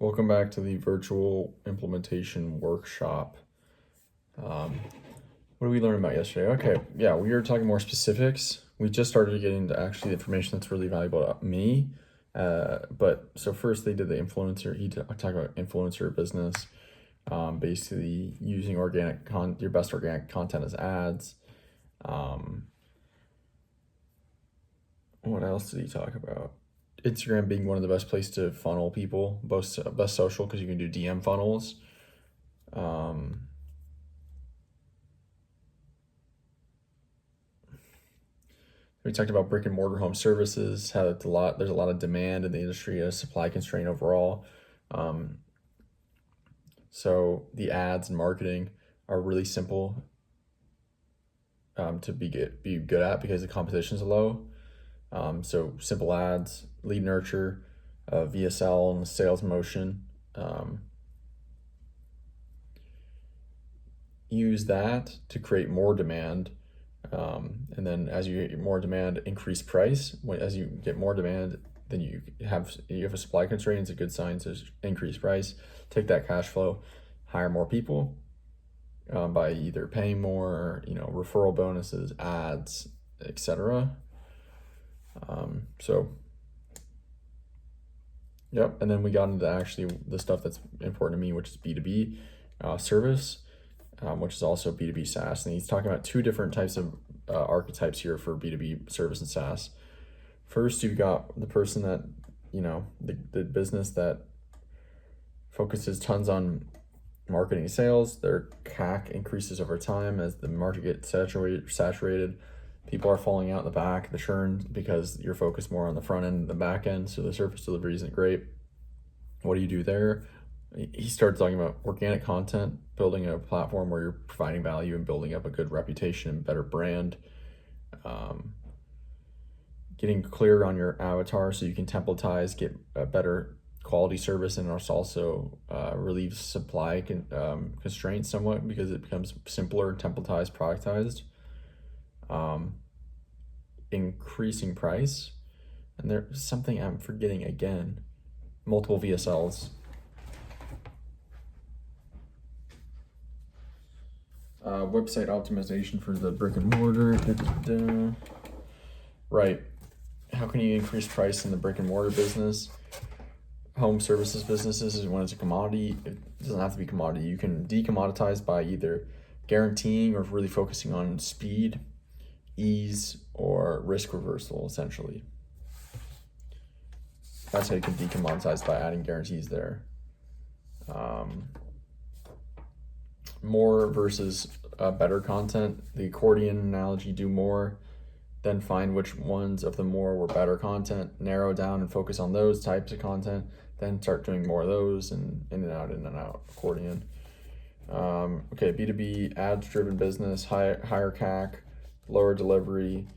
Welcome back to the virtual implementation workshop. What did we learn about yesterday? Okay, yeah, we were talking more specifics. We just started getting to actually the information that's really valuable to me. But so first they did the influencer. He talked about influencer business, basically using your best organic content as ads. What else did he talk about? Instagram being one of the best places to funnel people, best social, because you can do DM funnels. We talked about brick and mortar home services, how there's a lot of demand in the industry, a supply constraint overall. So the ads and marketing are really simple to be good at because the competition is low. So simple ads, lead nurture, VSL, and sales motion. Use that to create more demand. And then as you get more demand, increase price. As you get more demand, then you have a supply constraint. It's a good sign to increase price. Take that cash flow, hire more people by either paying more, referral bonuses, ads, etc. Yep. And then we got into actually the stuff that's important to me, which is B2B service, which is also B2B SaaS. And he's talking about two different types of archetypes here for B2B service and SaaS. First, you've got the person that, the business that focuses tons on marketing and sales. Their CAC increases over time as the market gets saturated. People are falling out in the back, the churn, because you're focused more on the front end and the back end, so the service delivery isn't great. What do you do there? He started talking about organic content, building a platform where you're providing value and building up a good reputation and better brand. Getting clear on your avatar so you can templatize, get a better quality service, and also relieves supply constraints somewhat because it becomes simpler, templatized, productized. Increasing price, and there's something I'm forgetting again. Multiple VSLs. Website optimization for the brick and mortar. Right. How can you increase price in the brick and mortar business? Home services businesses is when it's a commodity. It doesn't have to be commodity. You can decommoditize by either guaranteeing or really focusing on speed, ease, or risk reversal, essentially. That's how you can decommoditize, by adding guarantees there. More versus better content. The accordion analogy: do more, then find which ones of the more were better content, narrow down and focus on those types of content, then start doing more of those, and in and out, accordion. Okay, B2B, ads-driven business, higher CAC, lower delivery,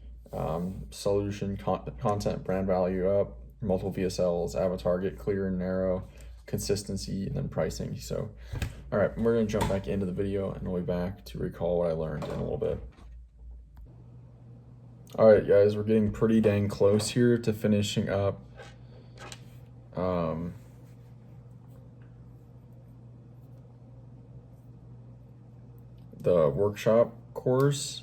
solution, content, brand value up, multiple VSLs, avatar, get clear and narrow, consistency, and then pricing. So, all right, we're going to jump back into the video, and we'll be back to recall what I learned in a little bit. All right, guys, we're getting pretty dang close here to finishing up the workshop course.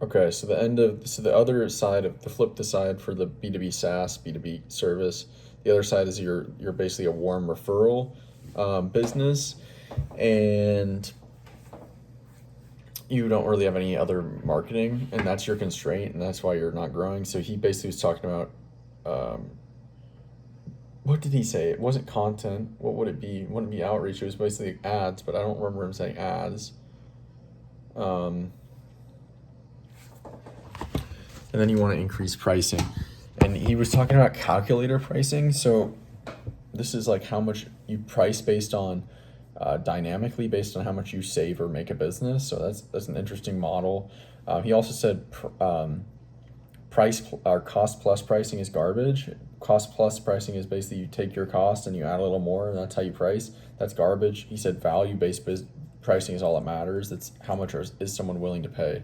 Okay, so the other side of the flip the side for the B2B SaaS, B2B service, the other side is you're basically a warm referral business, and you don't really have any other marketing, and that's your constraint, and that's why you're not growing. So he basically was talking about what did he say? It wasn't content. What would it be? It wouldn't be outreach. It was basically ads, but I don't remember him saying ads. And then you want to increase pricing. And he was talking about calculator pricing. So this is like how much you price based on dynamically based on how much you save or make a business. So that's an interesting model. He also said price or cost plus pricing is garbage. cost plus pricing is basically you take your cost and you add a little more, and that's how you price. That's garbage. He said value-based pricing is all that matters. It's how much is someone willing to pay.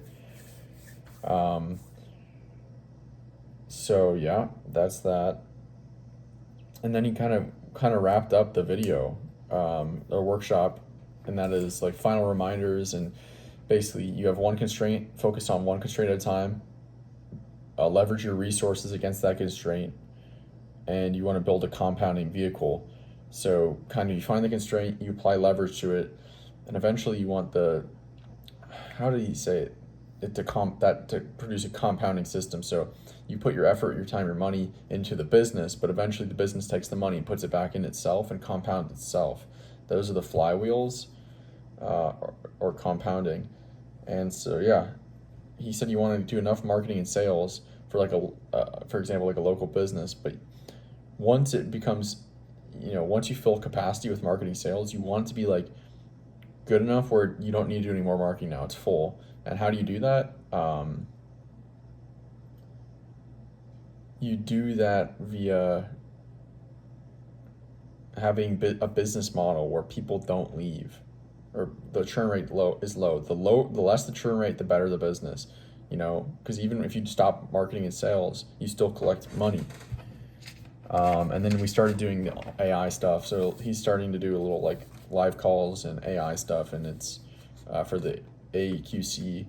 So yeah, that's that. And then he kind of wrapped up the video, the workshop, and that is like final reminders, and basically you have one constraint, focus on one constraint at a time, leverage your resources against that constraint, and you want to build a compounding vehicle. So kind of you find the constraint, you apply leverage to it, and eventually you want how did he say it, to produce a compounding system. So you put your effort, your time, your money into the business, but eventually the business takes the money and puts it back in itself and compounds itself. Those are the flywheels, or compounding. And so yeah, he said you want to do enough marketing and sales for like for example, like a local business, but once it becomes, once you fill capacity with marketing sales, you want it to be like good enough where you don't need to do any more marketing now, it's full. And how do you do that? You do that via having a business model where people don't leave, or the churn rate is low. The less the churn rate, the better the business. Because even if you stop marketing and sales, you still collect money. And then we started doing the AI stuff. So he's starting to do a little like live calls and AI stuff, and it's for the AQC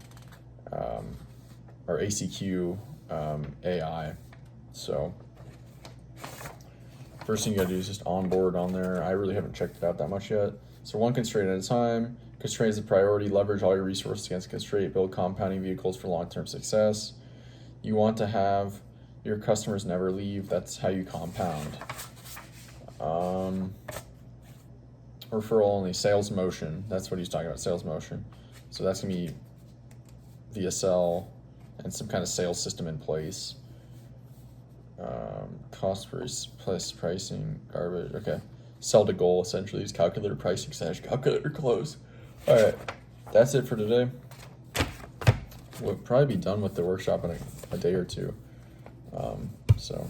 or ACQ AI. So first thing you gotta do is just onboard on there. I really haven't checked it out that much yet. So one constraint at a time. Constraint is the priority. Leverage all your resources against constraint. Build compounding vehicles for long-term success. You want to have your customers never leave. That's how you compound. Referral only. Sales motion. That's what he's talking about. Sales motion. So that's gonna be VSL and some kind of sales system in place. Cost plus pricing, garbage. Okay. Sell to goal, essentially, is calculator pricing / calculator close. All right, that's it for today. We'll probably be done with the workshop in a day or two. So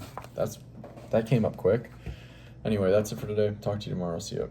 that came up quick. Anyway, that's it for today. Talk to you tomorrow. See you.